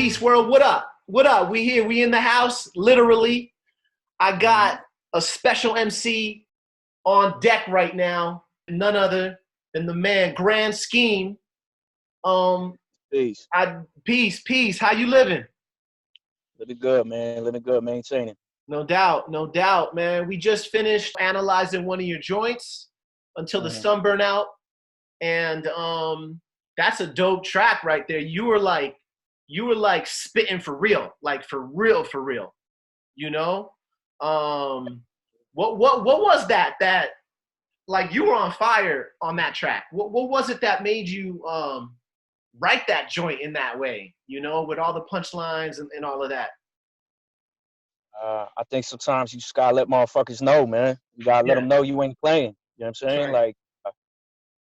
Peace World, what up? What up? We here, we in the house, literally. I got a special MC on deck right now, none other than the man, Grand Scheme. Peace. Peace. How you living? Living good, man. Living good, maintaining. No doubt, man. We just finished analyzing one of your joints, Until the Sun Burn Out. And that's a dope track right there. You were like spitting for real, like for real. You know? What was that like you were on fire on that track? What was it that made you write that joint in that way, you know, with all the punchlines and all of that? I think sometimes you just gotta let motherfuckers know, man. You gotta let them know you ain't playing. You know what I'm saying? Right. Like,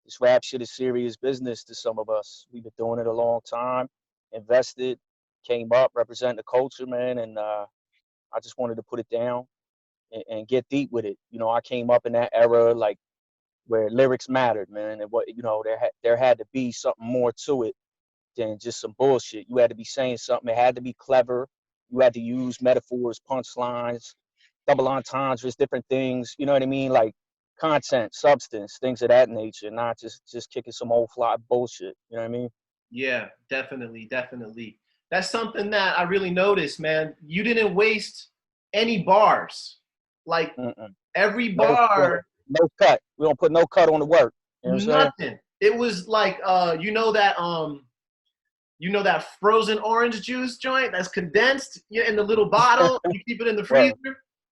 this rap shit is serious business to some of us. We've been doing it a long time, invested, came up, representing the culture, man, and I just wanted to put it down and get deep with it. You know, I came up in that era, like, where lyrics mattered, man, and what, you know, there had to be something more to it than just some bullshit. You had to be saying something. It had to be clever. You had to use metaphors, punchlines, double entendres, different things. You know what I mean? Like content, substance, things of that nature, not just kicking some old fly bullshit. You know what I mean? Yeah, definitely. That's something that I really noticed, man. You didn't waste any bars. Like every bar, no cut. We don't put no cut on the work. You know what I'm saying? nothing. It was like you know that frozen orange juice joint that's condensed in the little bottle. You keep it in the freezer.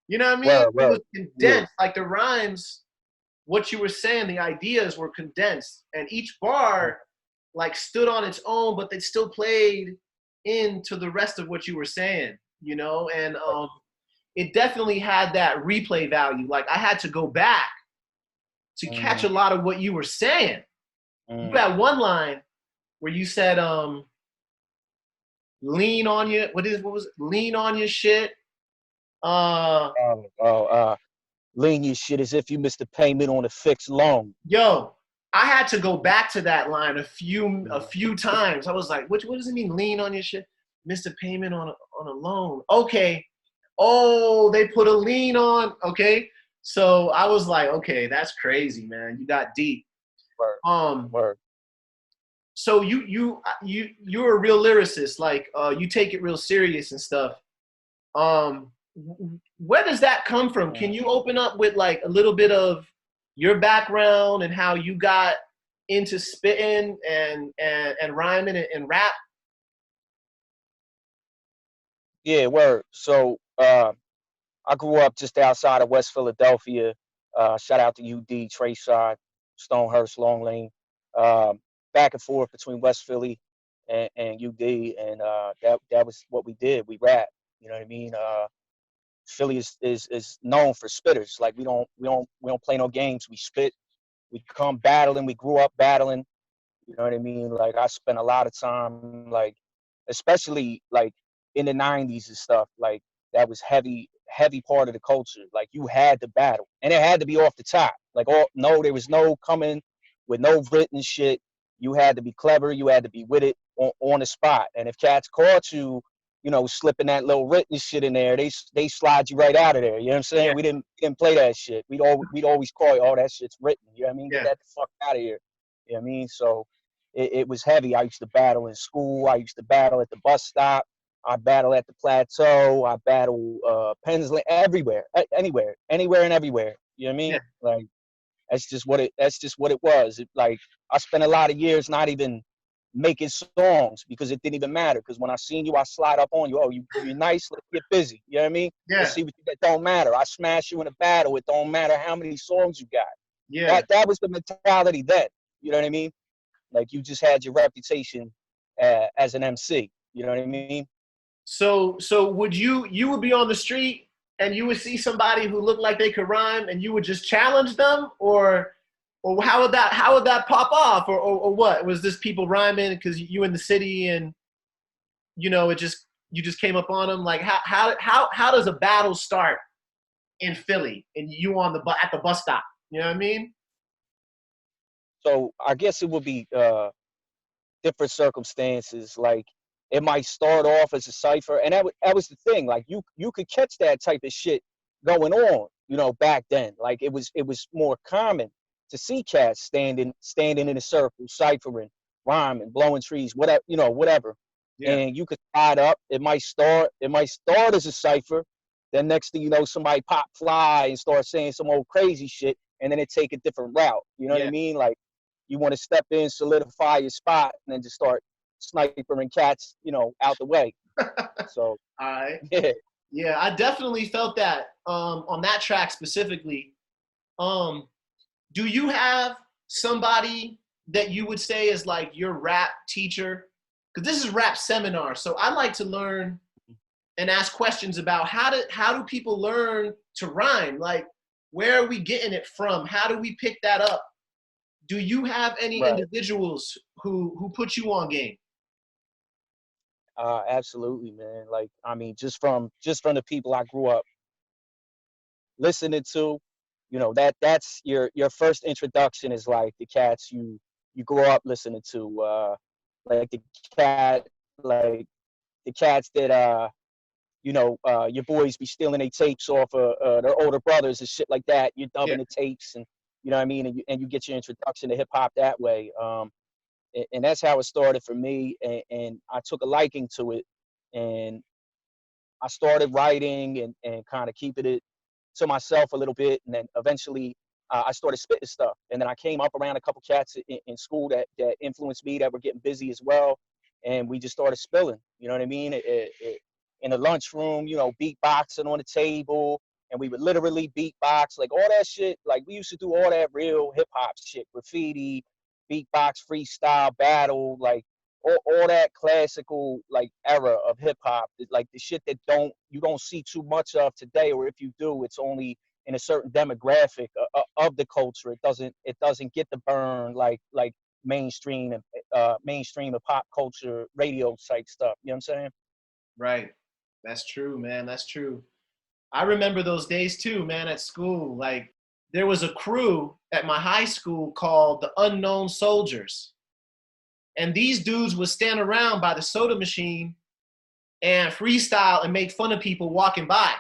You know what I mean? It was condensed. Like the rhymes, what you were saying, the ideas were condensed, and each bar like stood on its own, but they still played into the rest of what you were saying. You know, and it definitely had that replay value. Like I had to go back to catch a lot of what you were saying. You had one line where you said, lean on your, what was it? Lean on your shit. Lean your shit as if you missed a payment on a fixed loan. Yo, I had to go back to that line a few times. I was like, what does it mean, lean on your shit? Missed a payment on a loan. Okay. Oh, they put a lien on. Okay. So I was like, okay, that's crazy, man. You got deep. Word. So you're a real lyricist. Like you take it real serious and stuff. Where does that come from? Can you open up with like a little bit of your background and how you got into spitting and rhyming and rap? Yeah, word. So I grew up just outside of West Philadelphia. Shout out to UD, Trayside, Stonehurst, Long Lane. Back and forth between West Philly and UD, and that was what we did. We rap. You know what I mean? Philly is known for spitters. Like we don't play no games. We spit. We come battling. We grew up battling. You know what I mean? Like I spent a lot of time, like especially like in the '90s and stuff. Like that was heavy part of the culture. Like you had to battle, and it had to be off the top. Like there was no coming with no written shit. You had to be clever. You had to be with it on the spot. And if cats caught you, you know, slipping that little written shit in there, they slide you right out of there. You know what I'm saying? Yeah. We didn't play that shit. We'd always call you, oh, that shit's written. You know what I mean? Get that the fuck out of here. You know what I mean? So it was heavy. I used to battle in school. I used to battle at the bus stop. I battle at the plateau. I battle Pennsylvania, everywhere, anywhere and everywhere. You know what I mean? Yeah. Like that's just what it was. Like I spent a lot of years not even making songs because it didn't even matter. Because when I seen you, I slide up on you. Oh, you're nice. Let's get busy. You know what I mean? Yeah. Let's see what that don't matter. I smash you in a battle. It don't matter how many songs you got. Yeah. That was the mentality then. You know what I mean? Like you just had your reputation as an MC. You know what I mean? So would you would be on the street and you would see somebody who looked like they could rhyme and you would just challenge them, or how would that pop off, or what? Was this people rhyming because you in the city and you know you just came up on them? Like how does a battle start in Philly and you at the bus stop? You know what I mean? So I guess it would be different circumstances. Like It might start off as a cipher, and that was the thing. Like you could catch that type of shit going on, you know, back then. Like it was more common to see cats standing in a circle, ciphering, rhyming, blowing trees, whatever, you know, whatever. Yeah. And you could tie it up. It might start as a cipher. Then next thing you know, somebody pop fly and start saying some old crazy shit, and then it take a different route. You know what I Yeah. mean? Like you want to step in, solidify your spot, and then just start snipering cats, you know, out the way. So All right. yeah. Yeah, I definitely felt that on that track specifically. Um, do you have somebody that you would say is like your rap teacher? Because this is rap seminar, so I like to learn and ask questions about how do people learn to rhyme? Like, where are we getting it from? How do we pick that up? Do you have any Right. individuals who put you on game? Absolutely, man. Like, I mean, just from the people I grew up listening to, you know, that's your first introduction is like the cats you grow up listening to, like the cat, like the cats that you know, your boys be stealing their tapes off their older brothers and shit like that. You're Yeah, dubbing the tapes, and you know what I mean, and you get your introduction to hip hop that way. And that's how it started for me, and I took a liking to it, and I started writing and kind of keeping it to myself a little bit, and then eventually I started spitting stuff, and then I came up around a couple cats in school that influenced me that were getting busy as well, and we just started spilling. You know what I mean? In the lunchroom, you know, beatboxing on the table, and we would literally beatbox like all that shit. Like we used to do all that real hip hop shit, graffiti, beatbox, freestyle, battle, like all that classical like era of hip hop, like the shit that you don't see too much of today, or if you do, it's only in a certain demographic of the culture. It doesn't get the burn like mainstream and mainstream of pop culture radio type stuff. You know what I'm saying? right. That's true, man. That's true. I remember those days too, man, at school. Like, there was a crew at my high school called the Unknown Soldiers. And these dudes would stand around by the soda machine and freestyle and make fun of people walking by.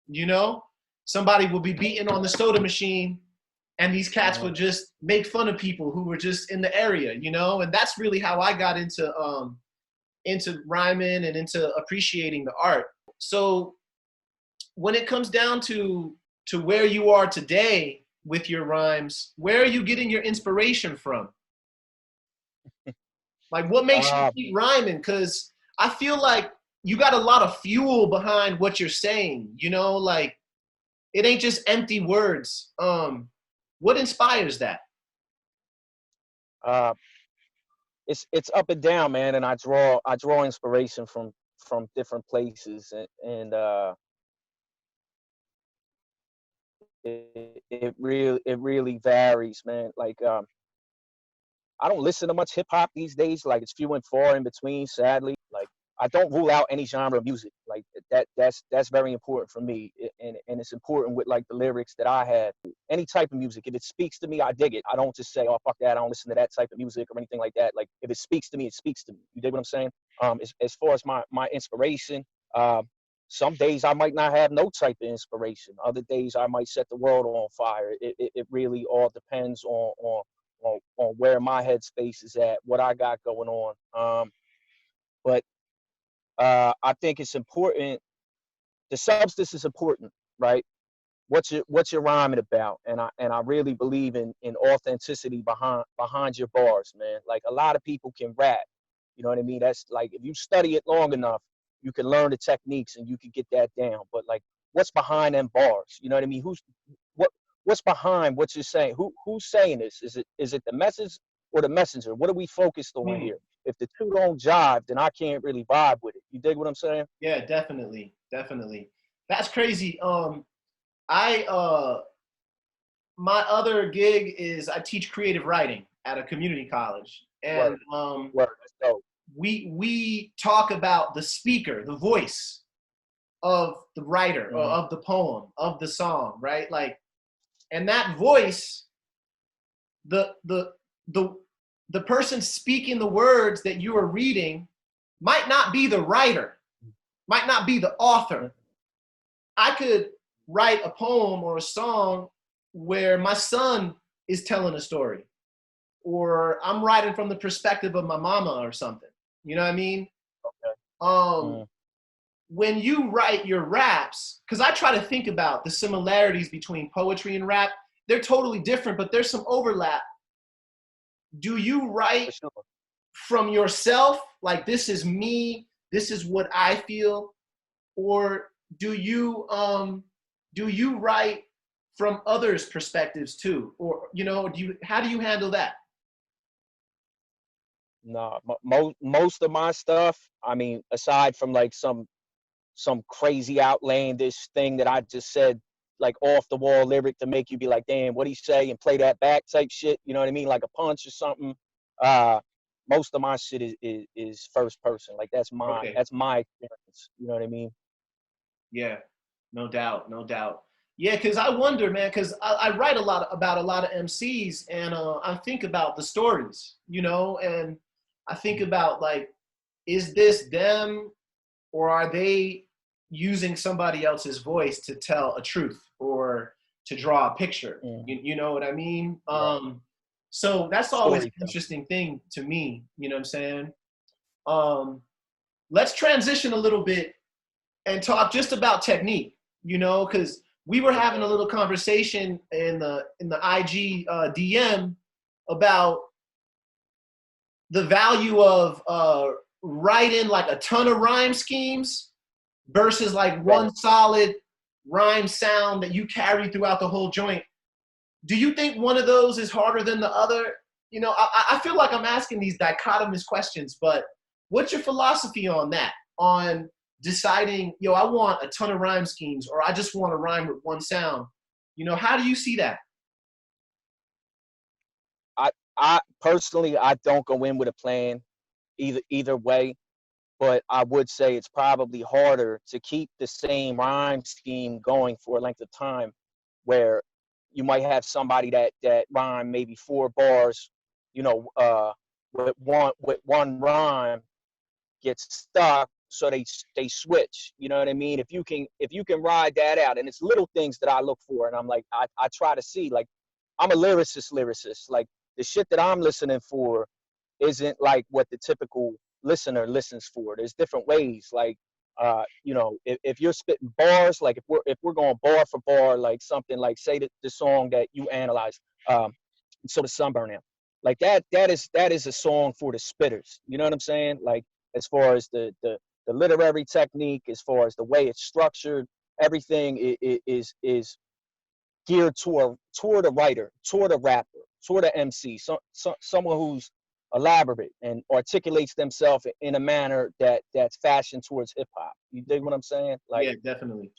You know, somebody would be beating on the soda machine, and these cats would just make fun of people who were just in the area, you know. And that's really how I got into rhyming and into appreciating the art. So when it comes down to where you are today with your rhymes, where are you getting your inspiration from? Like, what makes you Uh, keep rhyming? Because I feel like you got a lot of fuel behind what you're saying. You know, like it ain't just empty words. What inspires that? uh, it's up and down, man, and I draw inspiration from different places, and it really varies, man. Like I don't listen to much hip hop these days. Like it's few and far in between, sadly. Like I don't rule out any genre of music. Like that's very important for me, and it's important with like the lyrics that I have. Any type of music, if it speaks to me, I dig it. I don't just say, oh fuck that, I don't listen to that type of music or anything like that. Like if it speaks to me, it speaks to me. You dig what I'm saying? As far as my inspiration, some days I might not have no type of inspiration. Other days I might set the world on fire. It really all depends on where my headspace is at, what I got going on. But I think it's important. The substance is important, right? What's your rhyming about? And I really believe in authenticity behind your bars, man. Like a lot of people can rap, you know what I mean? That's like if you study it long enough, you can learn the techniques and you can get that down. But like, what's behind them bars? You know what I mean? What what's behind what you're saying? Who's saying this? Is it the message or the messenger? What are we focused on Hmm. here? If the two don't jive, then I can't really vibe with it. You dig what I'm saying? Yeah, definitely, definitely. That's crazy. I my other gig is I teach creative writing at a community college, and Word, word. Let's go. we talk about the speaker, the voice of the writer, or Mm-hmm. of the poem, of the song, right? Like, and that voice, the the the the person speaking the words that you are reading might not be the writer, might not be the author. I could write a poem or a song where my son is telling a story, or I'm writing from the perspective of my mama or something. You know what I mean? Okay. When you write your raps, because I try to think about the similarities between poetry and rap. They're totally different, but there's some overlap. Do you write from yourself, like this is me, this is what I feel, or do you write from others' perspectives too, or how do you handle that? No, most of my stuff, I mean, aside from like some crazy outlandish thing that I just said, like off the wall lyric to make you be like, damn, what'd he say, and play that back type shit, you know what I mean? Like a punch or something. Most of my shit is first person. Like that's my experience. You know what I mean? Yeah, no doubt, no doubt. Yeah, because I wonder, man, because I write a lot about a lot of MCs, and I think about the stories, and I think about like, is this them, or are they using somebody else's voice to tell a truth or to draw a picture? You know what I mean? So that's always an interesting thing to me. You know what I'm saying? Let's transition a little bit and talk just about technique. Because we were having a little conversation in the IG DM about the value of writing like a ton of rhyme schemes versus like one solid rhyme sound that you carry throughout the whole joint. Do you think one of those is harder than the other? I feel like I'm asking these dichotomous questions, but what's your philosophy on that? On deciding, I want a ton of rhyme schemes, or I just want to rhyme with one sound. How do you see that? I personally, I don't go in with a plan either way, but I would say it's probably harder to keep the same rhyme scheme going for a length of time, where you might have somebody that rhyme maybe 4 bars, with one rhyme gets stuck, so they switch. You know what I mean? If you can ride that out, and it's little things that I look for, and I'm like, I try to see, like, I'm a lyricist. Like the shit that I'm listening for isn't like what the typical listener listens for. There's different ways. Like, if you're spitting bars, like if we're going bar for bar, like something like, say the song that you analyze, so the sunburn amp, like that is a song for the spitters. You know what I'm saying? Like as far as the literary technique, as far as the way it's structured, everything is geared toward a writer, toward a rapper, toward an MC, someone who's elaborate and articulates themselves in a manner that's fashioned towards hip hop. You dig what I'm saying? Like, yeah, definitely.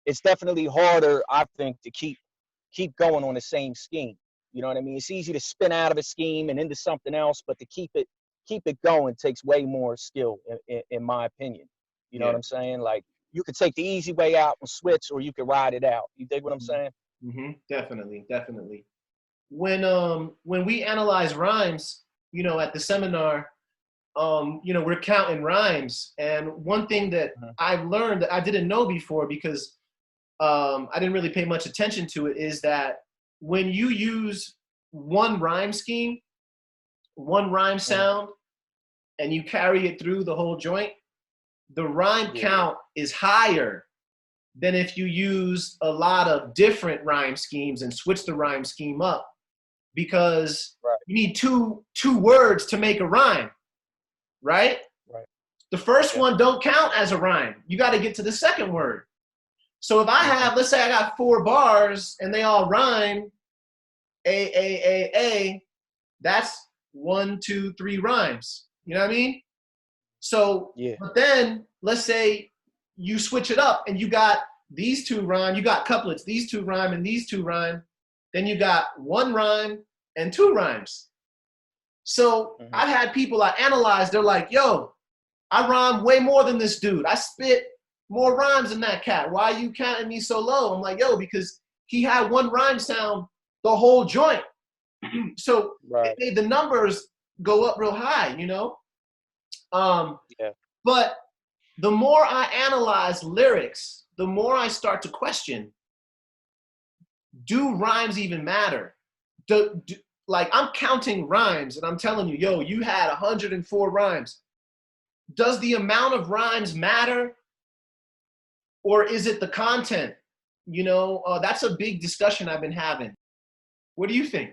It's definitely harder, I think, to keep going on the same scheme. You know what I mean? It's easy to spin out of a scheme and into something else, but to keep it going takes way more skill, in my opinion. You know what I'm saying? Like, you could take the easy way out and switch, or you could ride it out. You dig what I'm saying? Definitely. When we analyze rhymes, at the seminar, we're counting rhymes. And one thing that I've learned that I didn't know before, because I didn't really pay much attention to it, is that when you use one rhyme scheme, one rhyme sound, and you carry it through the whole joint, the rhyme count is higher than if you use a lot of different rhyme schemes and switch the rhyme scheme up, because you need two words to make a rhyme, right? The first one don't count as a rhyme. You got to get to the second word. So if I have, let's say I got 4 bars and they all rhyme, A, that's 1, 2, 3 rhymes. You know what I mean? So, but then let's say you switch it up and you got these 2 rhyme, you got couplets, these 2 rhyme and these 2 rhyme, then you got 1 rhyme and 2 rhymes. So I've had people I analyze, they're like, yo, I rhyme way more than this dude. I spit more rhymes than that cat. Why are you counting me so low? I'm like, yo, because he had 1 rhyme sound the whole joint. So it made the numbers go up real high, Yeah. But the more I analyze lyrics, the more I start to question, do rhymes even matter? Like, I'm counting rhymes and I'm telling you, yo, you had 104 rhymes. Does the amount of rhymes matter, or is it the content? You know, that's a big discussion I've been having. What do you think?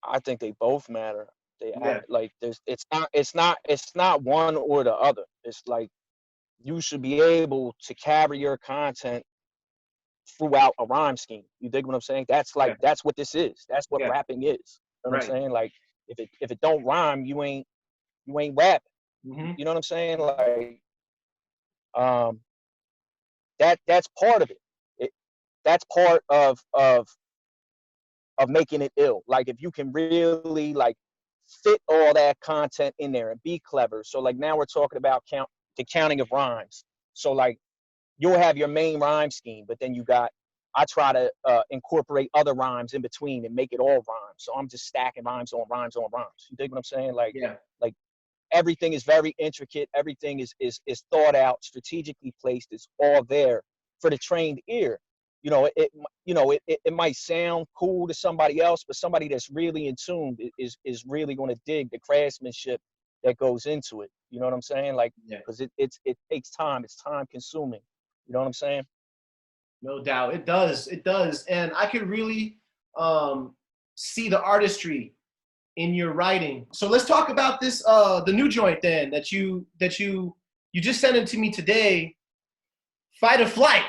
I think they both matter. Yeah. Like it's not one or the other. It's like you should be able to carry your content throughout a rhyme scheme. You dig what I'm saying? Yeah. That's what this is. That's what Yeah. rapping is. You know what I'm Right. saying? Like if it don't rhyme, you ain't rapping. Mm-hmm. You know what I'm saying? Like um that's part of it. It that's part of making it ill. Like if you can really like fit all that content in there and be clever. So like now we're talking about the counting of rhymes. So like you'll have your main rhyme scheme, but then I try to incorporate other rhymes in between and make it all rhymes. So I'm just stacking rhymes on rhymes on rhymes. You dig what I'm saying? Yeah. Like everything is very intricate. Everything is thought out, strategically placed. It's all there for the trained ear. It might sound cool to somebody else, but somebody that's really in tune is really going to dig the craftsmanship that goes into it. You know what I'm saying? Like, Yeah. because it takes time. It's time consuming. You know what I'm saying? No doubt. It does. It does. And I could really see the artistry in your writing. So let's talk about this the new joint then that you just sent it to me today. Fight or Flight.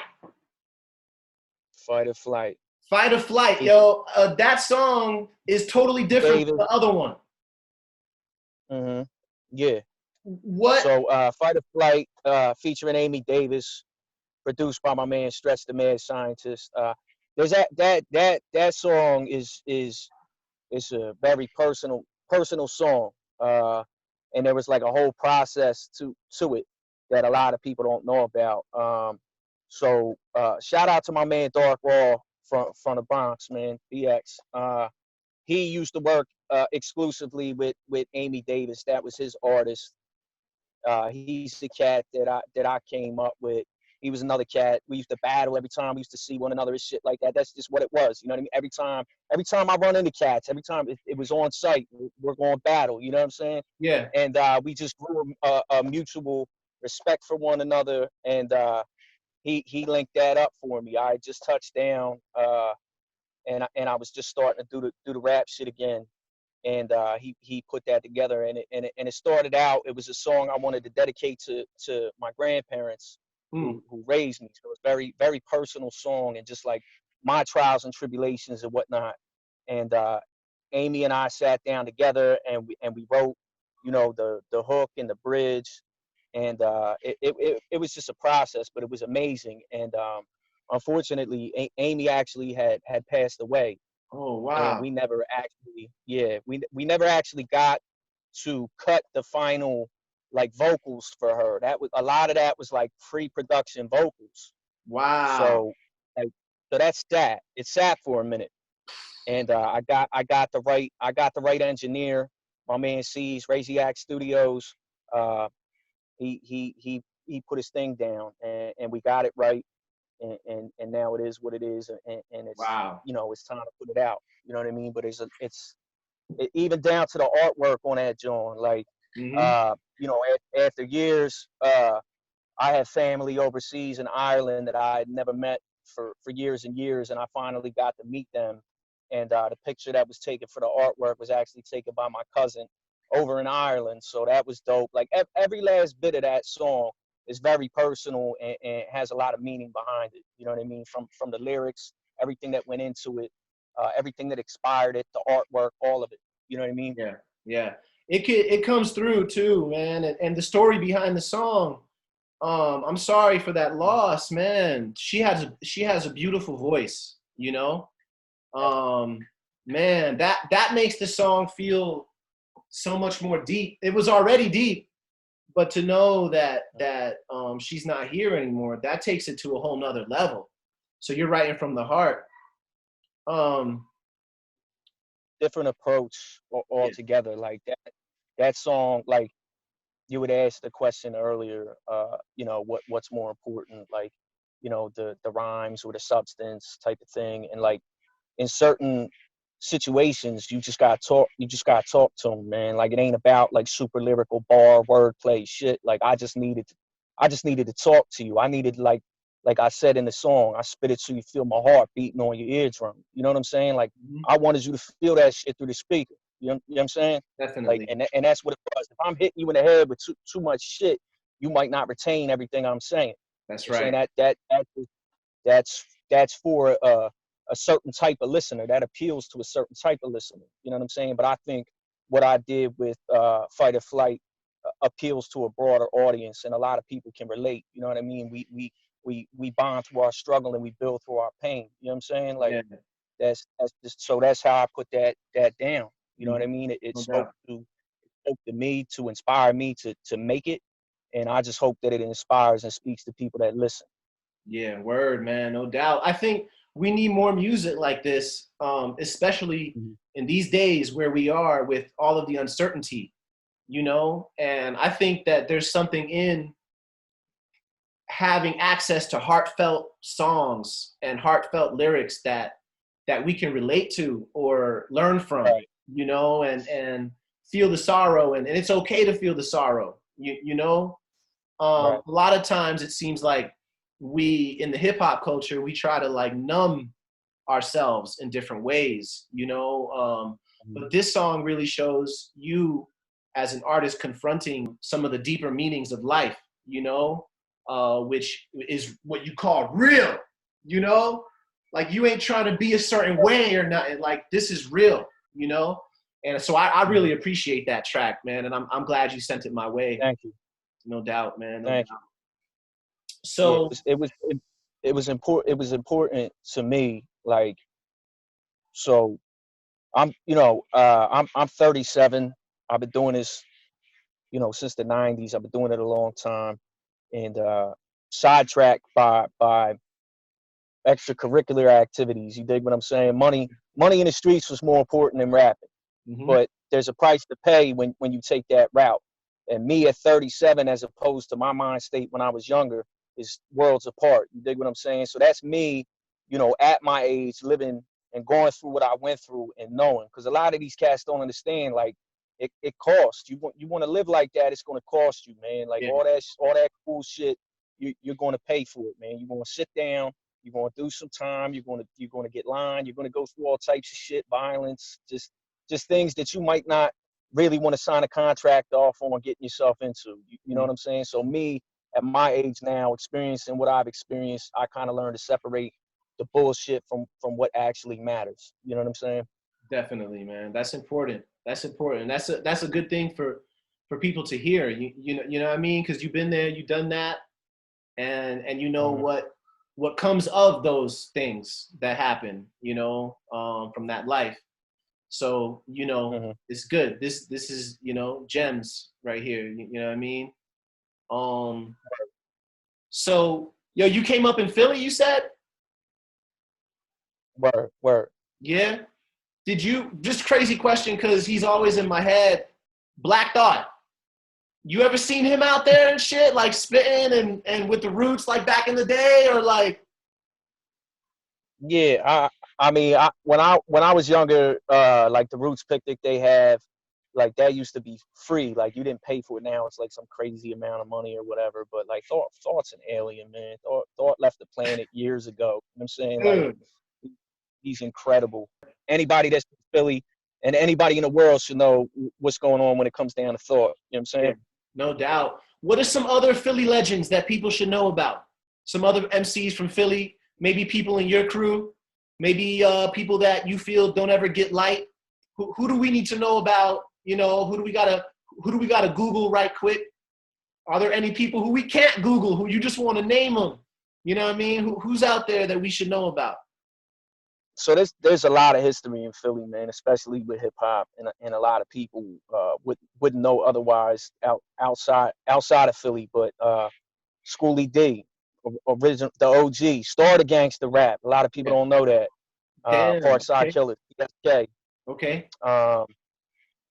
Fight or Flight. Fight or Flight, yo. That song is totally different from David. the other one. Mm-hmm. Yeah. What? So Fight or Flight featuring Amy Davis, produced by my man Stretch the Mad Scientist. There's that song is it's a very personal song, and there was like a whole process to it that a lot of people don't know about. So shout out to my man Dark Raw from the Bronx, man, BX. He used to work exclusively with Amy Davis. That was his artist. He's the cat that I came up with. He was another cat. We used to battle every time we used to see one another and shit like that. That's just what it was. You know what I mean? Every time I run into cats, every time it was on site, we're going to battle. You know what I'm saying? Yeah. And we just grew a mutual respect for one another. And he linked that up for me. I just touched down, and I was just starting to do the rap shit again. And he put that together, and it started out. It was a song I wanted to dedicate to my grandparents who raised me. So it's very very personal song, and just like my trials and tribulations and whatnot. And Amy and I sat down together, and we wrote, the hook and the bridge, and it was just a process, but it was amazing. And unfortunately, Amy actually had passed away, Oh and wow. we never actually got to cut the final like vocals for her. That was a lot of that was like pre-production vocals. Wow. So like so that's that. It sat for a minute, and I got the right engineer, my man Emcees, Raziac Studios. Uh, he put his thing down, and we got it right. And now it is what it is, and it's Wow. it's time to put it out. You know what I mean? But even down to the artwork on that John. Like Mm-hmm. after years, I had family overseas in Ireland that I had never met for years and years, and I finally got to meet them. And the picture that was taken for the artwork was actually taken by my cousin over in Ireland. So that was dope. Like every last bit of that song is very personal, and has a lot of meaning behind it. You know what I mean? From the lyrics, everything that went into it, everything that inspired it, the artwork, all of it. You know what I mean? Yeah. Yeah. It comes through too, man, and the story behind the song. I'm sorry for that loss, man. She has a beautiful voice, you know. Um, Man, that makes the song feel so much more deep. It was already deep, but to know that she's not here anymore, that takes it to a whole nother level. So you're writing from the heart. Um, Different approach yeah, altogether. Like that song, like you would ask the question earlier, you know, what's more important, like, you know, the rhymes or the substance type of thing. And like in certain situations, you just gotta talk to them, man. Like it ain't about like super lyrical bar wordplay shit. Like I just needed to talk to you. I needed like I said in the song, I spit it so you feel my heart beating on your eardrum. You know what I'm saying? Like I wanted you to feel that shit through the speaker. You know what I'm saying? Like, Definitely. and that's what it was. If I'm hitting you in the head with too much shit, you might not retain everything I'm saying. That's I'm saying right. that's for a certain type of listener. That appeals to a certain type of listener. You know what I'm saying? But I think what I did with Fight or Flight appeals to a broader audience, and a lot of people can relate. You know what I mean? We bond through our struggle and we build through our pain. You know what I'm saying? Like Yeah. that's just, so that's how I put that down. You know what I Mhm. mean? It No spoke doubt. to me, to inspire me to make it, and I just hope that it inspires and speaks to people that listen. Yeah, word, man, no doubt. I think we need more music like this, especially Mhm. in these days where we are with all of the uncertainty, you know? And I think that there's something in having access to heartfelt songs and heartfelt lyrics that we can relate to or learn from, Right. you know, and feel the sorrow, and it's okay to feel the sorrow, you know? Right. A lot of times it seems like we in the hip hop culture we try to like numb ourselves in different ways, you know. Mhm. But this song really shows you as an artist confronting some of the deeper meanings of life, you know, which is what you call real, you know, like you ain't trying to be a certain way or nothing. Like this is real, you know. And so I really Mhm. appreciate that track, man, and I'm glad you sent it my way. Thank you. No doubt, man. No Thank you. doubt. Yeah, So it was important. It was important to me. Like, so I'm 37. I've been doing this, you know, since the 90s. I've been doing it a long time, and sidetracked by extracurricular activities. You dig what I'm saying? Money in the streets was more important than rapping. mhm. But there's a price to pay when you take that route. And me at 37, as opposed to my mind state when I was younger, is worlds apart. You dig what I'm saying? So that's me, you know, at my age, living and going through what I went through and knowing. Because a lot of these cats don't understand, like, it costs. You want to live like that, it's going to cost you, man. Like Yeah. all that cool shit, you're going to pay for it, man. You're going to sit down. You're going to do some time. You're going to get lined. You're going to go through all types of shit, violence, just things that you might not really want to sign a contract off on getting yourself into. You know Mm. what I'm saying? So me at my age now, experiencing what I've experienced, I kind of learned to separate the bullshit from what actually matters. You know what I'm saying? Definitely, man. That's important. That's important. That's a good thing for people to hear. You know what I mean? Because you've been there, you've done that, and you know Mm-hmm. what comes of those things that happen. You know, from that life. So you know, Mm-hmm. it's good. This is you know gems right here. You know what I mean? Um. So yo, you came up in Philly. You said, Word, word. yeah. Did you just crazy question because he's always in my head? Black Thought. You ever seen him out there and shit, like spitting and with the roots like back in the day, or like? Yeah, I mean, when I was younger, like the Roots picnic they have, like that used to be free. Like you didn't pay for it. Now it's like some crazy amount of money or whatever. But like Thought's an alien, man. Thought left the planet years ago. You know what I'm saying? Like Dude, he's incredible. Anybody that's from Philly and anybody in the world should know what's going on when it comes down to Thought. You know what I'm yeah, saying? no doubt. What are some other Philly legends that people should know about? Some other MCs from Philly, maybe people in your crew, maybe people that you feel don't ever get light. Who do we need to know about? You know, who do we gotta Google right quick? Are there any people who we can't Google who you just want to name them? You know what I mean? Who's out there that we should know about? So there's a lot of history in Philly, man, especially with hip hop, and a lot of people wouldn't know otherwise outside of Philly. But Schoolie D, original the OG, started gangster rap. A lot of people Yeah. don't know that. Damn. Parkside Okay. Killers, PSK. Okay. Um,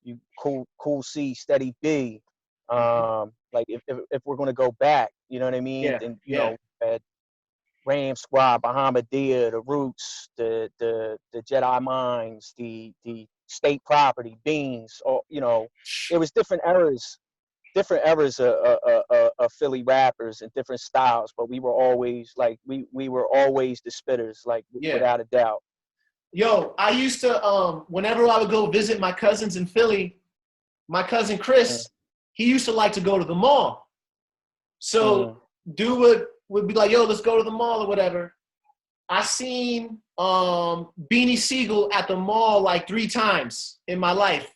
you cool C, steady B. Like if we're gonna go back, you know what I mean? Yeah, Then yeah. at Ram Squad, Bahamadia, the Roots, the Jedi Minds, the State Property, Beans, or it was different eras of Philly rappers and different styles, but we were always like we were always the spitters, like Yeah. without a doubt. Yo, I used to whenever I would go visit my cousins in Philly, my cousin Chris, he used to like to go to the mall. So dude would be like, yo, let's go to the mall or whatever. I seen Beanie Siegel at the mall like 3 times in my life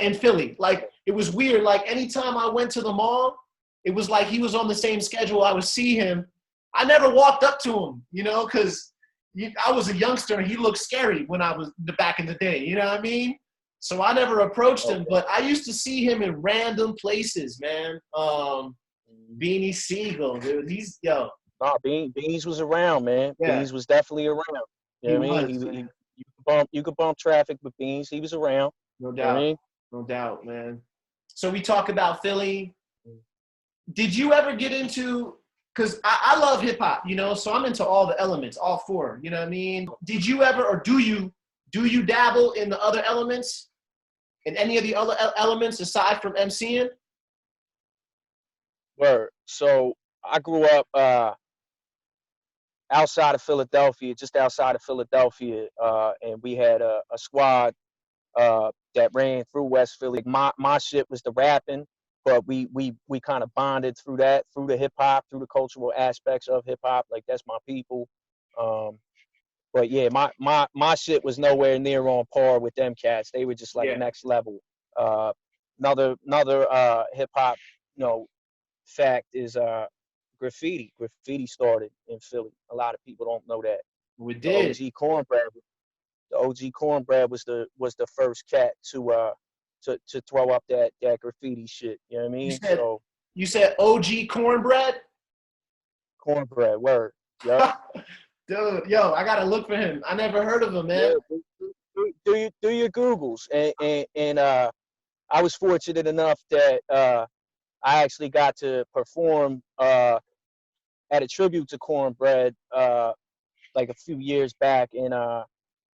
in Philly. Like, it was weird. Like, anytime I went to the mall, it was like he was on the same schedule. I would see him. I never walked up to him, because I was a youngster and he looked scary when I was back in the day. You know what I mean? So I never approached him, but I used to see him in random places, man. Beanie Siegel, dude. Nah, Beans was around, man. Yeah. Beans was definitely around. You know what I mean? You could bump traffic with Beans. He was around. No doubt. You know what I mean? No doubt, man. So we talk about Philly. Did you ever get into, because I love hip hop, so I'm into all the elements, all 4, you know what I mean? Did you ever, or do you dabble in the other elements, in any of the other elements aside from emceeing? Word. So I grew up outside of Philadelphia, just outside of Philadelphia, and we had a squad that ran through West Philly. My shit was the rapping, but we kind of bonded through that, through the hip hop, through the cultural aspects of hip hop. Like, that's my people. But yeah, my shit was nowhere near on par with them cats. They were just like next level. Another hip hop, fact is graffiti. Graffiti started in Philly. A lot of people don't know that. We did. The OG Cornbread was the first cat to throw up that graffiti shit. You know what I mean? You said OG Cornbread? Cornbread, word. Yep. Dude, yo, I gotta look for him. I never heard of him, man. Yeah, do your Googles, and I was fortunate enough that I actually got to perform at a tribute to Cornbread like a few years back, and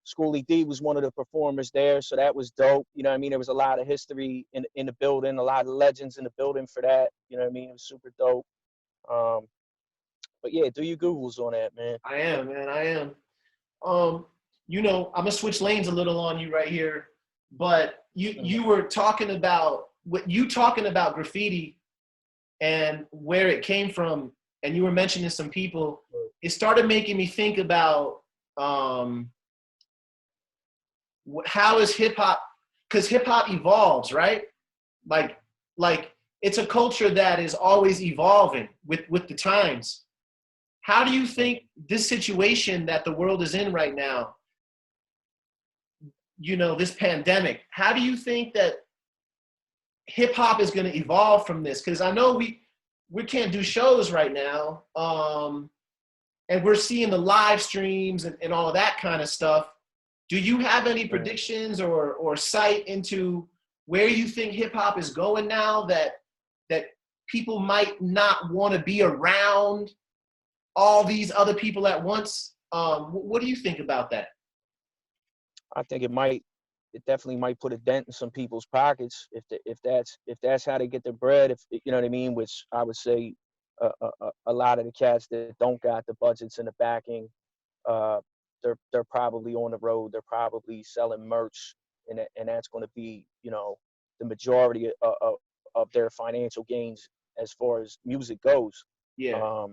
Schoolie D was one of the performers there, so that was dope. You know what I mean? There was a lot of history in the building, a lot of legends in the building for that. You know what I mean? It was super dope. But yeah, do your Googles on that, man. I am, man. I am. I'm gonna switch lanes a little on you right here, but you were talking about graffiti and where it came from, and you were mentioning some people. It started making me think about how is hip hop, because hip hop evolves, right? Like it's a culture that is always evolving with the times. How do you think this situation that the world is in right now, this pandemic, how do you think that hip hop is going to evolve from this? Because I know we can't do shows right now, and we're seeing the live streams and all of that kind of stuff. Do you have any predictions or sight into where you think hip hop is going now, that people might not want to be around all these other people at once? What do you think about that? I think it definitely might put a dent in some people's pockets if that's how they get their bread. If you know what I mean, which I would say a lot of the cats that don't got the budgets and the backing, they're probably on the road. They're probably selling merch, and that's going to be the majority of their financial gains as far as music goes. Yeah.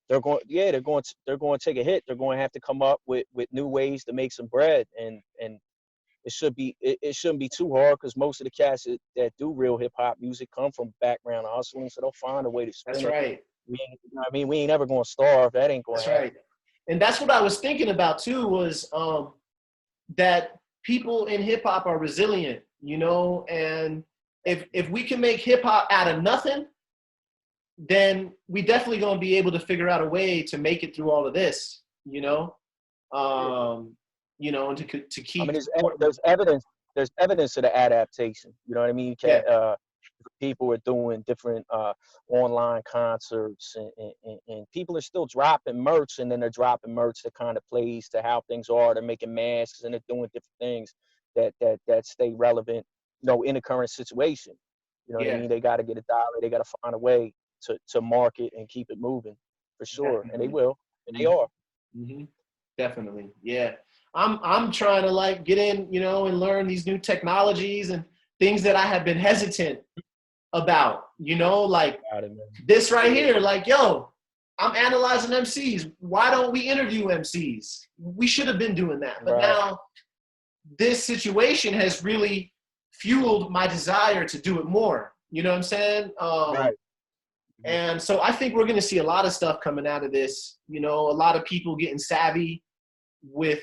They're going to take a hit. They're going to have to come up with new ways to make some bread, and it shouldn't be too hard, because most of the cats that do real hip hop music come from background hustling, so they'll find a way to spin it. That's right. We ain't ever going to starve. That ain't going to happen. That's right. And that's what I was thinking about too, was that people in hip hop are resilient, and if we can make hip hop out of nothing, then we definitely going to be able to figure out a way to make it through all of this, and to keep. I mean, there's there's evidence of the adaptation. You know what I mean? You can't, people are doing different online concerts, and people are still dropping merch, and then they're dropping merch that kind of plays to how things are. They're making masks, and they're doing different things that stay relevant, you know, in the current situation. You know what I mean? They got to get a dollar. They got to find a way to market and keep it moving, for sure. Definitely. And they will, and they are. Mm-hmm. Definitely, yeah. I'm trying to like get in, you know, and learn these new technologies and things that I have been hesitant about, you know, like this right here, like, yo, I'm analyzing MCs. Why don't we interview MCs? We should have been doing that. But now this situation has really fueled my desire to do it more. You know what I'm saying? And so I think we're going to see a lot of stuff coming out of this, you know, a lot of people getting savvy with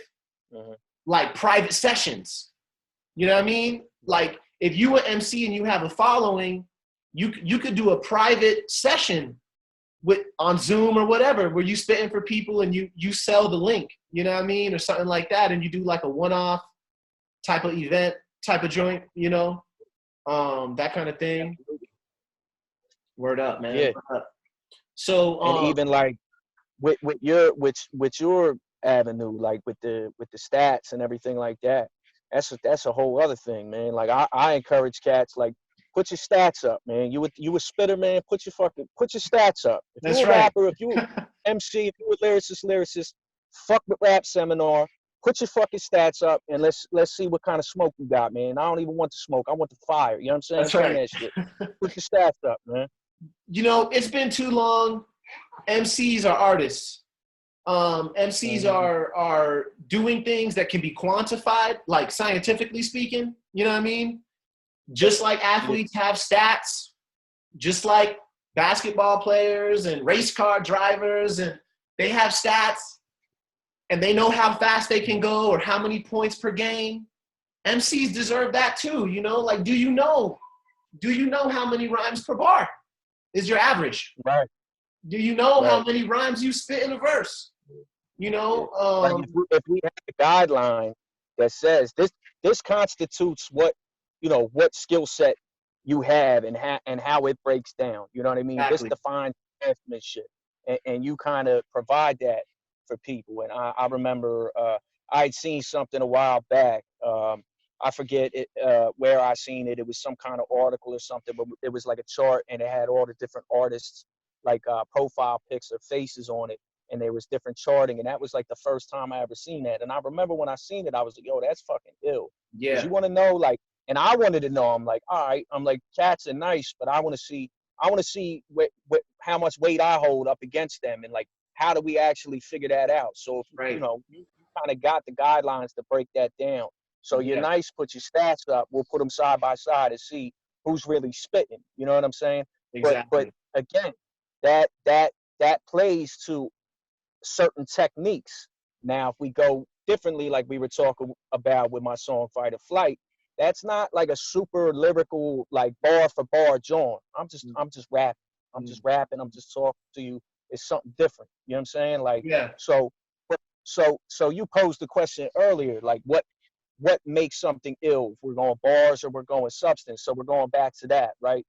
like private sessions. You know what I mean? Like if you are MC and you have a following, you could do a private session on Zoom or whatever, where you spitting for people and you sell the link, you know what I mean? Or something like that. And you do like a one-off type of event, type of joint, you know, that kind of thing. Word up, man. Yeah. Word up. So and even like with your avenue, like with the stats and everything like that, that's a whole other thing, man. Like I encourage cats, like, put your stats up, man. You a spitter, man. Put your stats up. If that's you a rapper, if you a MC, if you a lyricist, fuck with Rap Seminar. Put your fucking stats up, and let's see what kind of smoke you got, man. I don't even want the smoke. I want the fire. You know what I'm saying? That's right. That shit. Put your stats up, man. You know, it's been too long. MCs are artists. MCs are doing things that can be quantified, like scientifically speaking. You know what I mean? Just like athletes have stats, just like basketball players and race car drivers, and they have stats, and they know how fast they can go or how many points per game. MCs deserve that too, you know? Like, do you know how many rhymes per bar is your average? Right. Do you know how many rhymes you spit in a verse? You know? Like if we have a guideline that says this constitutes what, you know, what skill set you have and how it breaks down. You know what I mean? Exactly. This defines craftsmanship, and you kind of provide that for people. And I remember I'd seen something a while back. I forget it, where I seen it. It was some kind of article or something, but it was like a chart, and it had all the different artists, like profile pics or faces on it, and there was different charting, and that was like the first time I ever seen that. And I remember when I seen it, I was like, yo, that's fucking ill. Yeah. You want to know, like, and I wanted to know. I'm like, all right, I'm like, cats are nice, but I want to see how much weight I hold up against them, and like, how do we actually figure that out? So if you know, you kind of got the guidelines to break that down. So you're nice, put your stats up. We'll put them side by side and see who's really spitting. You know what I'm saying? Exactly. But again, that plays to certain techniques. Now, if we go differently, like we were talking about with my song Fight or Flight, that's not like a super lyrical, like bar for bar joint. I'm just rapping. I'm just rapping. I'm just talking to you. It's something different. You know what I'm saying? Like, so you posed the question earlier, like what makes something ill? If we're going bars or we're going substance. So we're going back to that, right?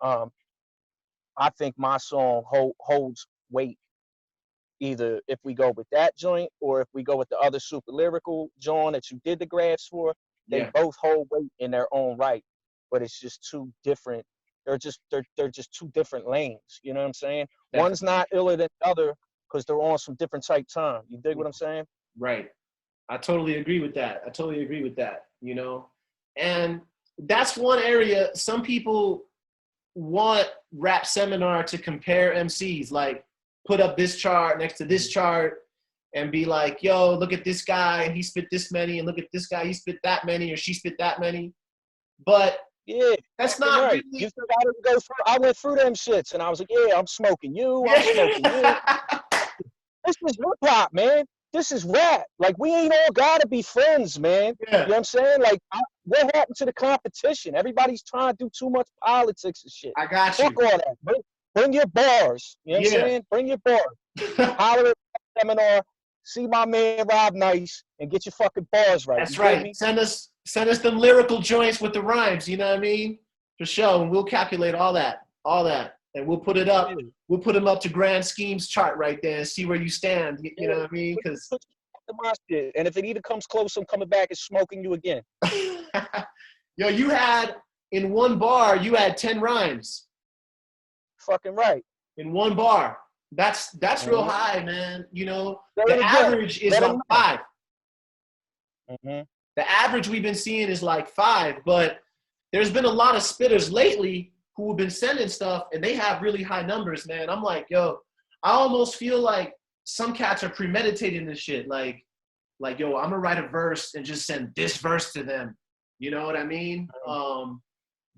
I think my song holds weight, either if we go with that joint or if we go with the other super lyrical joint that you did the graphs for. They both hold weight in their own right, but it's just two different. They're just two different lanes. You know what I'm saying? Definitely. One's not iller than the other because they're on some different type time. You dig what I'm saying? Right. I totally agree with that. You know, and that's one area. Some people want Rap Seminar to compare MCs, like put up this chart next to this chart and be like, yo, look at this guy, he spit this many, and look at this guy, he spit that many, or she spit that many. But that's not right. Really... You gotta go through. I went through them shits, and I was like, yeah, I'm smoking you. I'm smoking you. This is hip hop, man. This is rap. Like, we ain't all gotta be friends, man. You know what I'm saying? Like, what happened to the competition? Everybody's trying to do too much politics and shit. I got you. Fuck all that. Bring your bars. You know what I'm saying? Bring your bars. Holler at Seminar. See my man Rob Nice and get your fucking bars right. That's right. Send us Send us them lyrical joints with the rhymes, you know what I mean? For sure. And we'll calculate all that. And we'll put it up. We'll put them up to Grand Schemes chart right there and see where you stand. You know what I mean? Because and if it either comes close, I'm coming back and smoking you again. Yo, you had in one bar, you had 10 rhymes. Fucking right. In one bar. That's real high, man. You know, the average is like 5. Mm-hmm. The average we've been seeing is like 5, but there's been a lot of spitters lately who have been sending stuff and they have really high numbers, man. I'm like, yo, I almost feel like some cats are premeditating this shit. Like, yo, I'm gonna write a verse and just send this verse to them. You know what I mean?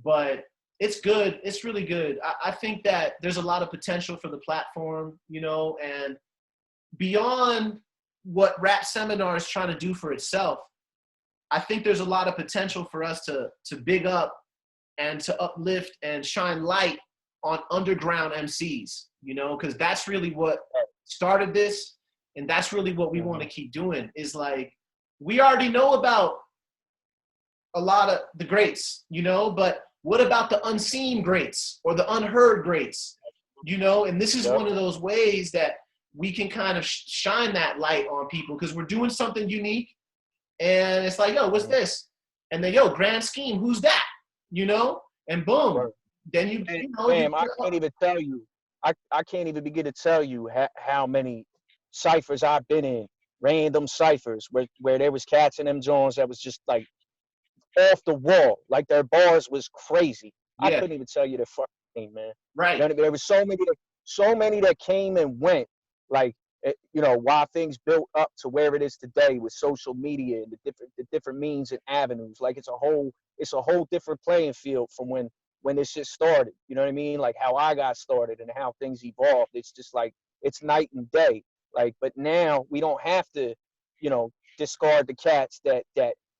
But it's good. It's really good. I think that there's a lot of potential for the platform, you know, and beyond what Rap Seminar is trying to do for itself, I think there's a lot of potential for us to big up and to uplift and shine light on underground MCs, you know, because that's really what started this. And that's really what we want to keep doing is like, we already know about a lot of the greats, you know, but what about the unseen greats or the unheard greats, you know? And this is one of those ways that we can kind of shine that light on people because we're doing something unique. And it's like, yo, what's this? And then, yo, Grand Scheme, who's that? You know? And boom. Then you know. Damn, I can't even tell you. I can't even begin to tell you how many ciphers I've been in, random ciphers where there was cats in them Jones that was just like off the wall. Like their bars was crazy. Yeah. I couldn't even tell you the fucking thing, man. Right. You know what I mean? There was so many that came and went. Like, you know, why things built up to where it is today with social media and the different means and avenues. Like it's a whole different playing field from when this shit started. You know what I mean? Like how I got started and how things evolved. It's just like it's night and day. Like, but now we don't have to, you know, discard the cats that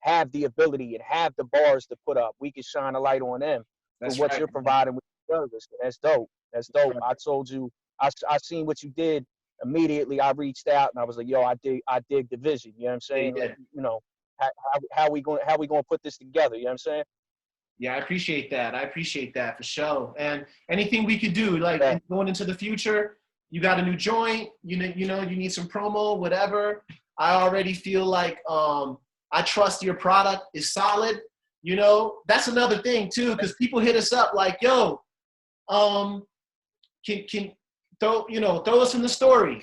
have the ability and have the bars to put up. We can shine a light on them for what you're providing with the service. That's dope. That's dope. Right. I told you, I seen what you did. Immediately I reached out and I was like, yo, I dig the vision. You know what I'm saying? Yeah. Like, you know, how we gonna put this together? You know what I'm saying? Yeah, I appreciate that for sure. And anything we could do, like going into the future, you got a new joint, you know, you need some promo, whatever. I already feel like I trust your product is solid. You know, that's another thing too, because people hit us up like, yo, can throw us in the story.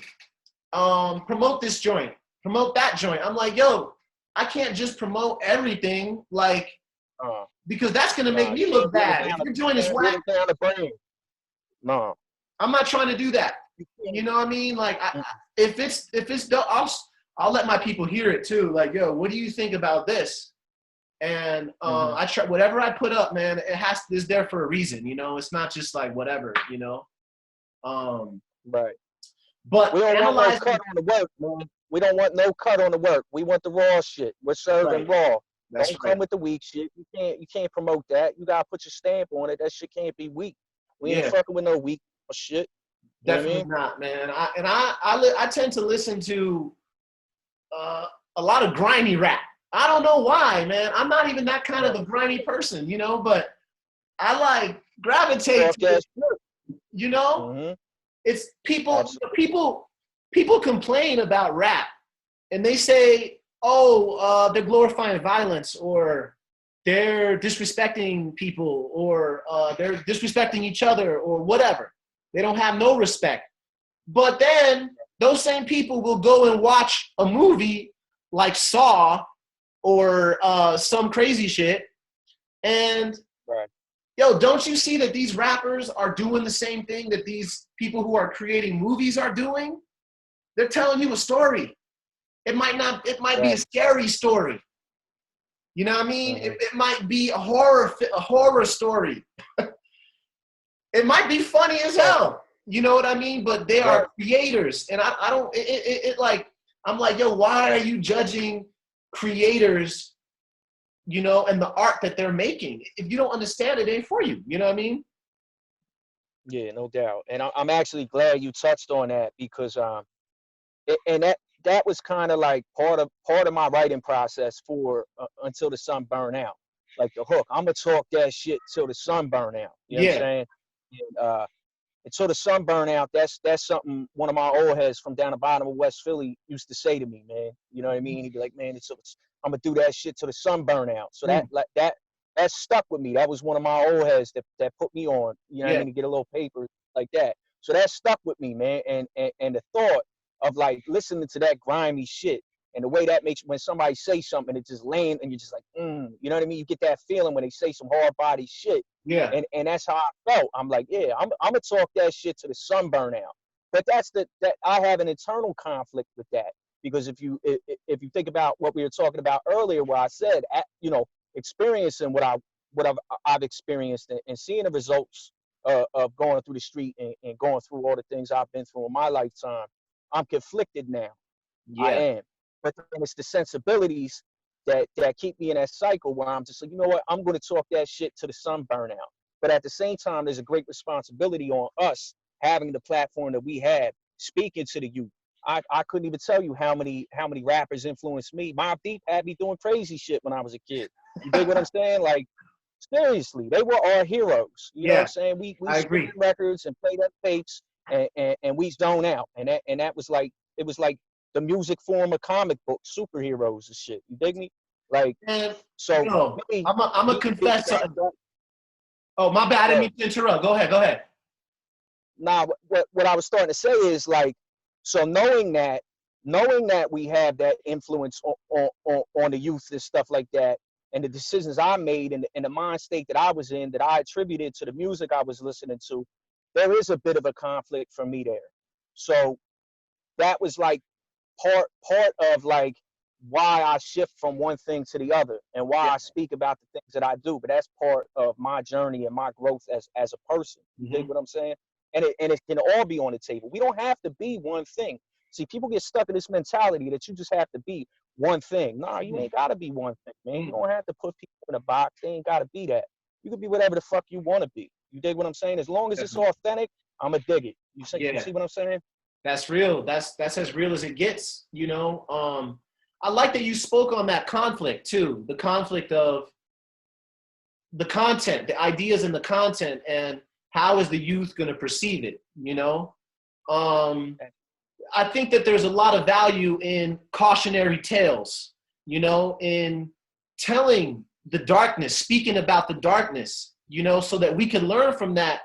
Promote this joint, promote that joint. I'm like, yo, I can't just promote everything, like, because that's gonna make me look bad. If your joint is whack, no, I'm not trying to do that. You know what I mean? Like, if it's dope, I'll let my people hear it too. Like, yo, what do you think about this? And I try whatever I put up, man. It's there for a reason. You know, it's not just like whatever. You know. Right. But we don't want no cut on the work, man. We don't want no cut on the work. We want the raw shit. We're serving raw. Don't come with the weak shit. You can't promote that. You gotta put your stamp on it. That shit can't be weak. We ain't fucking with no weak shit. Definitely not, man. I tend to listen to a lot of grimy rap. I don't know why, man. I'm not even that kind of a grimy person, you know, but I like gravitate to it. You know? It's people complain about rap and they say, oh, they're glorifying violence or they're disrespecting people or they're disrespecting each other or whatever. They don't have no respect. But then those same people will go and watch a movie like Saw or some crazy shit. And yo, don't you see that these rappers are doing the same thing that these people who are creating movies are doing? They're telling you a story. It might be a scary story. You know what I mean? It might be a horror story. It might be funny as hell. You know what I mean? But they are creators. And I don't, I'm like, yo, why are you judging creators, you know, and the art that they're making? If you don't understand it, it ain't for you. You know what I mean? Yeah, no doubt. And I'm actually glad you touched on that because, and that was kind of like part of my writing process for until the sun burn out. Like the hook, I'm gonna talk that shit till the sun burn out. You know what I'm Yeah. saying? And, until the sun burn out, that's something one of my old heads from down the bottom of West Philly used to say to me, man. You know what I mean? He'd be like, man, I'm gonna do that shit till the sun burn out. So Mm. that stuck with me. That was one of my old heads that put me on. You know what I Yeah. mean? To get a little paper like that. So that stuck with me, man. And the thought of like listening to that grimy shit and the way that makes when somebody say something, it just land and you're just like, you know what I mean? You get that feeling when they say some hard body shit. Yeah. And that's how I felt. I'm like, yeah, I'm gonna talk that shit to the sun burn out. But that I have an internal conflict with that because if you think about what we were talking about earlier, where I said, you know, experiencing what I've experienced and seeing the results of going through the street and going through all the things I've been through in my lifetime, I'm conflicted now. I Yeah. am. But then it's the sensibilities that keep me in that cycle where I'm just like, you know what, I'm going to talk that shit to the sun burn out. But at the same time, there's a great responsibility on us having the platform that we have, speaking to the youth. I couldn't even tell you how many rappers influenced me. Mobb Deep had me doing crazy shit when I was a kid. You dig what I'm saying? Like, seriously, they were our heroes. You know what I'm Yeah. saying? We I spin agree. records and play that tapes and we zone out. And that was like, it was like the music form of comic book superheroes and shit. You dig me? Like, And so yo, me, I'm a me being confess that something. Oh, my bad. I didn't mean to interrupt. Go ahead. Go ahead. now what I was starting to say is like, so knowing that we have that influence on the youth and stuff like that, and the decisions I made and the mind state that I was in that I attributed to the music I was listening to, there is a bit of a conflict for me there. So that was like part of like why I shift from one thing to the other and why Yeah. I speak about the things that I do. But that's part of my journey and my growth as a person. You dig what I'm saying? And it can all be on the table. We don't have to be one thing. See, people get stuck in this mentality that you just have to be one thing. Nah, you ain't gotta be one thing, man. You don't have to put people in a box. They ain't gotta be that. You can be whatever the fuck you want to be. You dig what I'm saying? As long as it's Definitely. authentic, I'ma dig it. You Yeah. see what I'm saying? That's real. That's as real as it gets, you know. I like that you spoke on that conflict too. The conflict of the content, the ideas in the content, and how is the youth going to perceive it, you know? I think that there's a lot of value in cautionary tales, you know, in telling the darkness, speaking about the darkness, you know, so that we can learn from that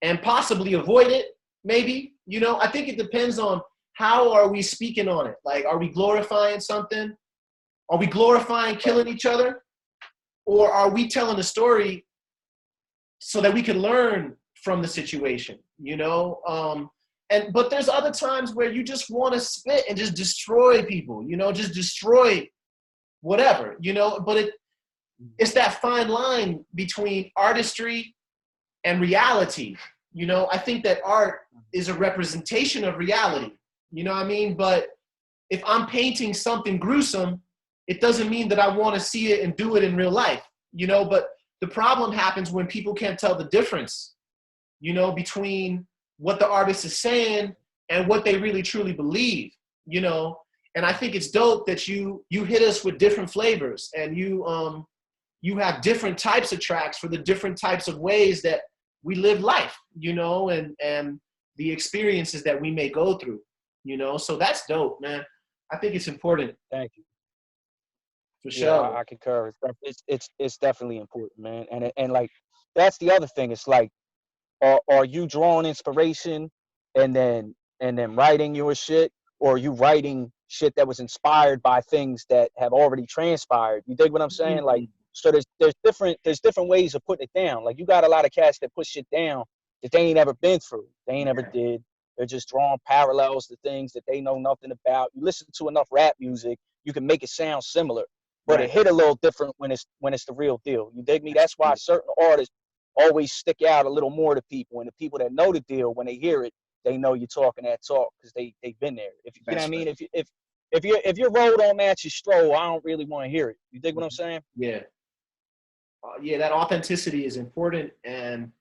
and possibly avoid it, maybe. You know, I think it depends on how are we speaking on it. Like, are we glorifying something? Are we glorifying killing each other? Or are we telling a story so that we can learn from the situation, you know? But there's other times where you just want to spit and just destroy people, you know, just destroy whatever, you know. But it's that fine line between artistry and reality. You know, I think that art is a representation of reality. You know what I mean? But if I'm painting something gruesome, it doesn't mean that I want to see it and do it in real life, you know. But the problem happens when people can't tell the difference, you know, between what the artist is saying and what they really truly believe, you know. And I think it's dope that you hit us with different flavors and you have different types of tracks for the different types of ways that we live life, you know, and the experiences that we may go through, you know. So that's dope, man. I think it's important. Thank you. For Yeah, sure. I concur. It's definitely important, man. And like that's the other thing. It's like, are you drawing inspiration and then writing your shit, or are you writing shit that was inspired by things that have already transpired? You dig what I'm saying? Like, Mm-hmm. so there's different ways of putting it down. Like, you got a lot of cats that put shit down that they ain't ever been through. They ain't ever Yeah. did. They're just drawing parallels to things that they know nothing about. You listen to enough rap music, you can make it sound similar, but Right. it hit a little different when it's the real deal. You dig me? That's That's why true. certain artists always stick out a little more to people, and the people that know the deal, when they hear it, they know you're talking that talk because they've been there. If you know what I That's right. mean, if your road don't match your stroll, I don't really want to hear it. You dig what I'm saying? Yeah. Yeah, that authenticity is important. And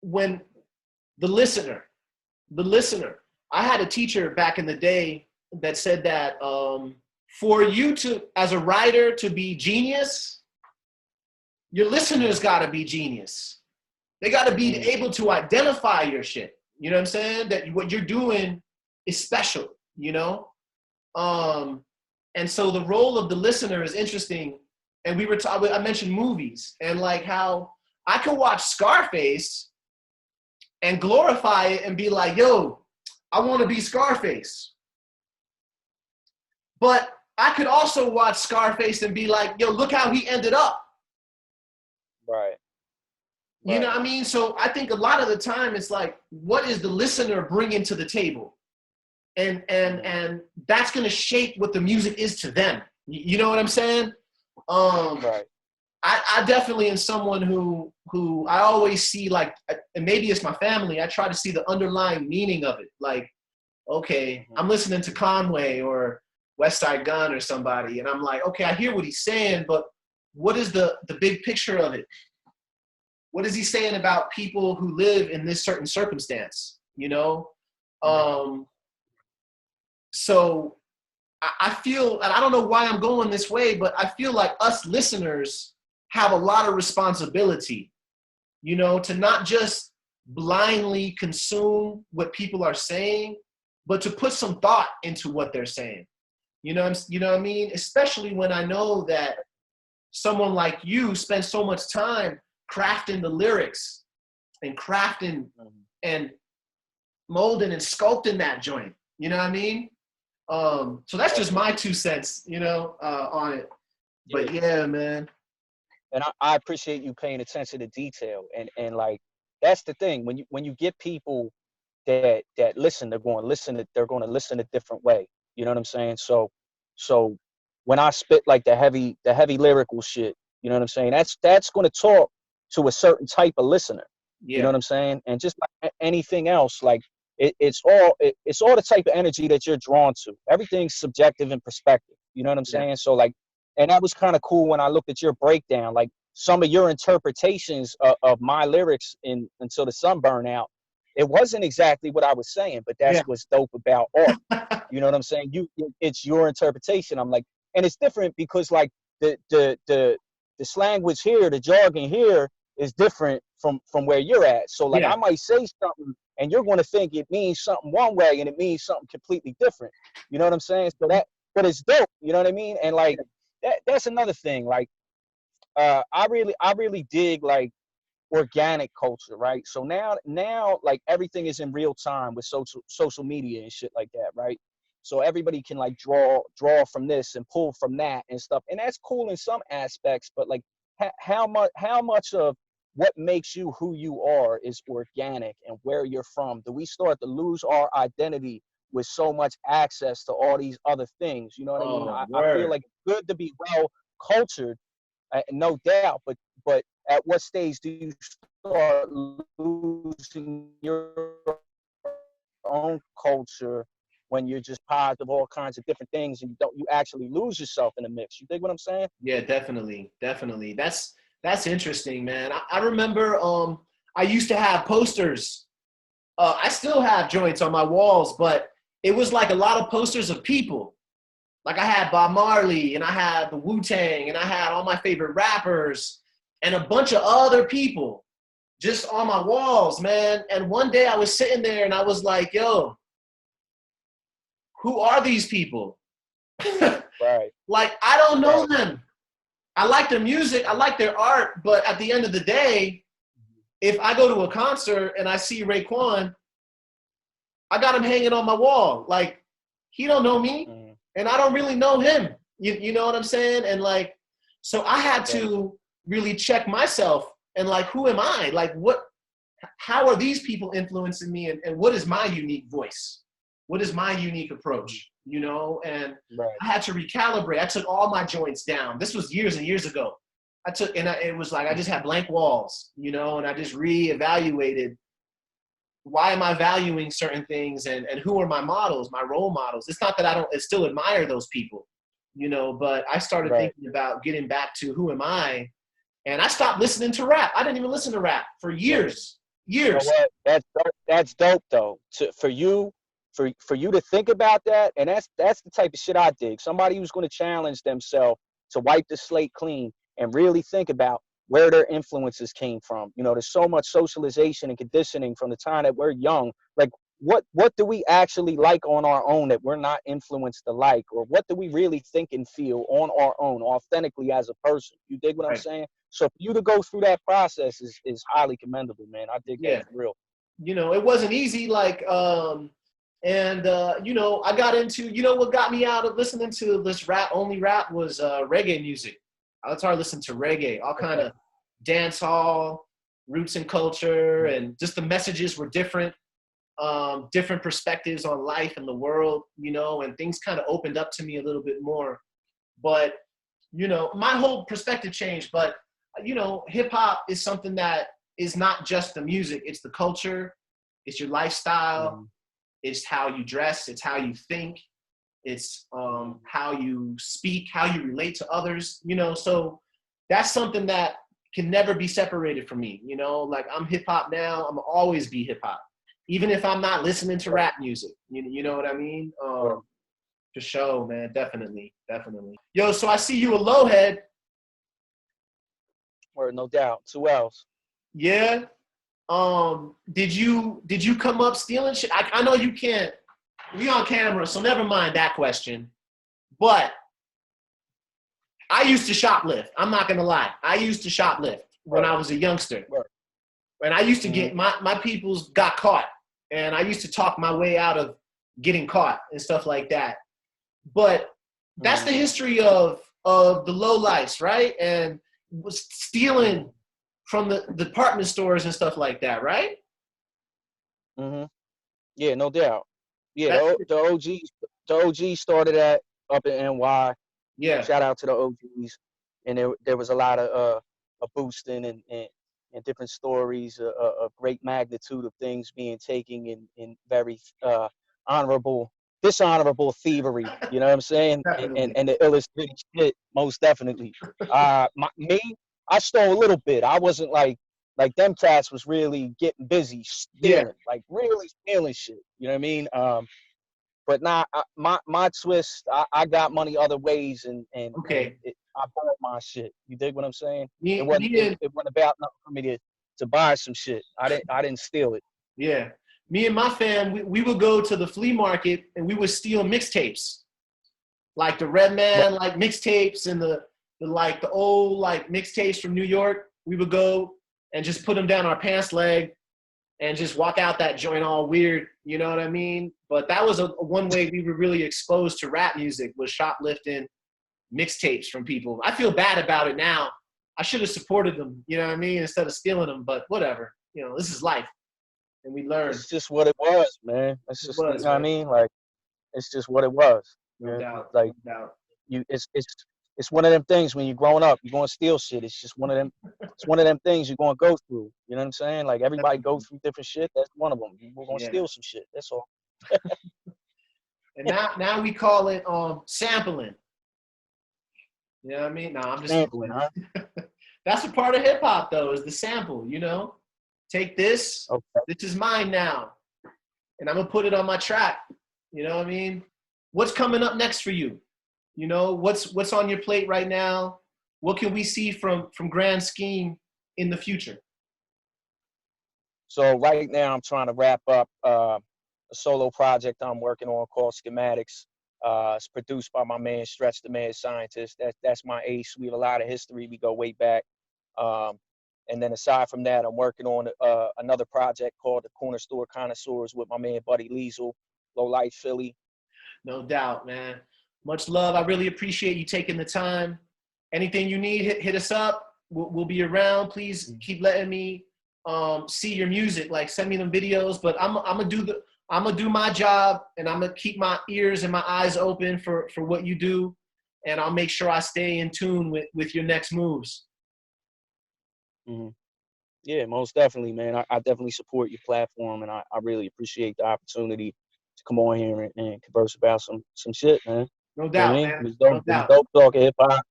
when the listener, I had a teacher back in the day that said that for you to, as a writer, to be genius, your listeners got to be genius. They got to be able to identify your shit. You know what I'm saying? That what you're doing is special, you know? And so the role of the listener is interesting. And we were I mentioned movies and like how I could watch Scarface and glorify it and be like, yo, I want to be Scarface. But I could also watch Scarface and be like, yo, look how he ended up. Right. You know what I mean? So I think a lot of the time it's like, what is the listener bringing to the table? And that's going to shape what the music is to them. You know what I'm saying? Right. I definitely am someone who I always see like, and maybe it's my family, I try to see the underlying meaning of it. Like, okay, I'm listening to Conway or West Side Gun or somebody, and I'm like, okay, I hear what he's saying, but what is the big picture of it? What is he saying about people who live in this certain circumstance, you know? So I feel, and I don't know why I'm going this way, but I feel like us listeners have a lot of responsibility, you know, to not just blindly consume what people are saying, but to put some thought into what they're saying. You know what I mean? Especially when I know that someone like you spends so much time crafting the lyrics and crafting and molding and sculpting that joint. You know what I mean? So that's just my 2 cents, you know, on it. But yeah, man. And I appreciate you paying attention to detail. And like, that's the thing. When you get people that listen, they're going to listen a different way. You know what I'm saying? So when I spit like the heavy lyrical shit, you know what I'm saying? That's going to talk to a certain type of listener. Yeah. You know what I'm saying? And just like anything else, like it's all the type of energy that you're drawn to. Everything's subjective and perspective. You know what I'm saying? So like, and that was kind of cool when I looked at your breakdown, like some of your interpretations of my lyrics in Until the Sun Burn Out. It wasn't exactly what I was saying, but that's what's dope about art. You know what I'm saying? It's your interpretation. I'm like, and it's different because like the slanguage here, the jargon here is different from where you're at. So like I might say something and you're going to think it means something one way and it means something completely different. You know what I'm saying? So but it's dope. You know what I mean? And like that's another thing. Like I really dig like organic culture, right? So now like everything is in real time with social media and shit like that, right? So everybody can like draw from this and pull from that and stuff, and that's cool in some aspects. But like how much of what makes you who you are is organic and where you're from? Do we start to lose our identity with so much access to all these other things? You know what I mean? I feel like it's good to be well cultured, no doubt, but at what stage do you start losing your own culture when you're just positive all kinds of different things and you actually lose yourself in the mix? You dig what I'm saying? Yeah, definitely. That's interesting, man. I remember I used to have posters. I still have joints on my walls, but it was like a lot of posters of people. Like I had Bob Marley and I had the Wu-Tang and I had all my favorite rappers and a bunch of other people just on my walls, man. And one day I was sitting there and I was like, yo, who are these people? Right. Like, I don't know them. I like their music, I like their art, but at the end of the day, if I go to a concert and I see Raekwon, I got him hanging on my wall. Like, he don't know me, and I don't really know him. You know what I'm saying? And like, so I had to really check myself and like, who am I? Like, how are these people influencing me? And what is my unique voice? What is my unique approach? You know, and I had to recalibrate. I took all my joints down. This was years and years ago. It was like I just had blank walls, you know, and I just reevaluated, why am I valuing certain things and who are my models, my role models? It's not that I still admire those people, you know, but I started thinking about getting back to who am I, and I stopped listening to rap. I didn't even listen to rap for years. You know what? That's dope though. For you for you to think about that, and that's the type of shit I dig. Somebody who's going to challenge themselves to wipe the slate clean and really think about where their influences came from. You know, there's so much socialization and conditioning from the time that we're young. Like, what do we actually like on our own that we're not influenced to like, or what do we really think and feel on our own authentically as a person? You dig what I'm saying? So for you to go through that process is highly commendable, man. I dig that for real. You know, it wasn't easy. Like, you know, I got into, you know, what got me out of listening to this only rap was reggae music. I started listening to reggae, all kind of dance hall, roots and culture, and just the messages were different. Different perspectives on life and the world, you know, and things kind of opened up to me a little bit more. But, you know, my whole perspective changed. But, you know, hip hop is something that is not just the music, it's the culture, it's your lifestyle, it's how you dress, it's how you think, it's how you speak, how you relate to others, you know. So that's something that can never be separated from me, you know. Like, I'm hip hop now, I'm always be hip hop. Even if I'm not listening to rap music, you know what I mean? For sure, man, definitely. Yo, so I see you a low head. Or no doubt, 2 L's. Yeah. Did you come up stealing shit? I know you can't. We on camera, so never mind that question. But I used to shoplift. I'm not gonna lie. I used to shoplift when I was a youngster. And I used to get my peoples got caught. And I used to talk my way out of getting caught and stuff like that. But that's the history of the low lights, right? And was stealing from the department stores and stuff like that, right? Yeah, no doubt. Yeah, the OGs started at up in NY. Yeah. Shout out to the OGs. And there was a lot of boosting and different stories, a great magnitude of things being taken in very dishonorable thievery. You know what I'm saying? And the illustrated shit, most definitely. I stole a little bit. I wasn't like them cats was really getting busy stealing, like really stealing shit. You know what I mean? But my twist, I got money other ways, and I bought my shit. You dig what I'm saying? It wasn't about nothing for me to buy some shit. I didn't steal it. Yeah. Me and my fam, we would go to the flea market and we would steal mixtapes. Like the Redman like mixtapes and the old like mixtapes from New York. We would go and just put them down our pants leg and just walk out that joint all weird, you know what I mean? But that was one way we were really exposed to rap music, was shoplifting mixtapes from people. I feel bad about it now. I should have supported them, you know what I mean, instead of stealing them, but whatever. You know, this is life, and we learn. It's just what it was, man. It's just, you know what I mean? Like, it's just what it was. No doubt. Like, no doubt. It's one of them things when you're growing up, you're going to steal shit. It's just one of them. It's one of them things you're going to go through. You know what I'm saying? Like, everybody goes through different shit. That's one of them. We're going to steal some shit. That's all. And now we call it sampling. You know what I mean? No, I'm just sampling, huh? That's a part of hip hop, though, is the sample. You know, take this. Okay. This is mine now, and I'm gonna put it on my track. You know what I mean? What's coming up next for you? You know, what's on your plate right now? What can we see from Grand Scheme in the future? So right now I'm trying to wrap up a solo project I'm working on called Schematics. It's produced by my man Stretch the Mad Scientist. That's my ace. We have a lot of history. We go way back. And then aside from that, I'm working on another project called The Corner Store Connoisseurs with my man Buddy Liesel, Low Light Philly. No doubt, man. Much love. I really appreciate you taking the time. Anything you need, hit us up. We'll be around. Please keep letting me see your music. Like, send me them videos. But I'm gonna do my job, and I'm gonna keep my ears and my eyes open for what you do, and I'll make sure I stay in tune with your next moves. Mm-hmm. Yeah, most definitely, man. I definitely support your platform, and I really appreciate the opportunity to come on here and converse about some shit, man. No doubt, man. It was dope. It was dope talking hip hop,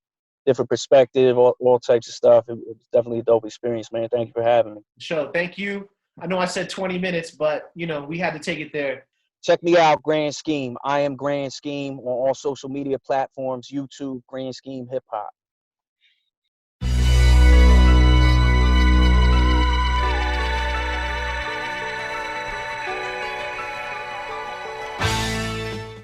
different perspective, all types of stuff. It was definitely a dope experience, man. Thank you for having me. Sure. Thank you. I know I said 20 minutes, but, you know, we had to take it there. Check me out, Grand Scheme. I am Grand Scheme on all social media platforms, YouTube, Grand Scheme Hip Hop.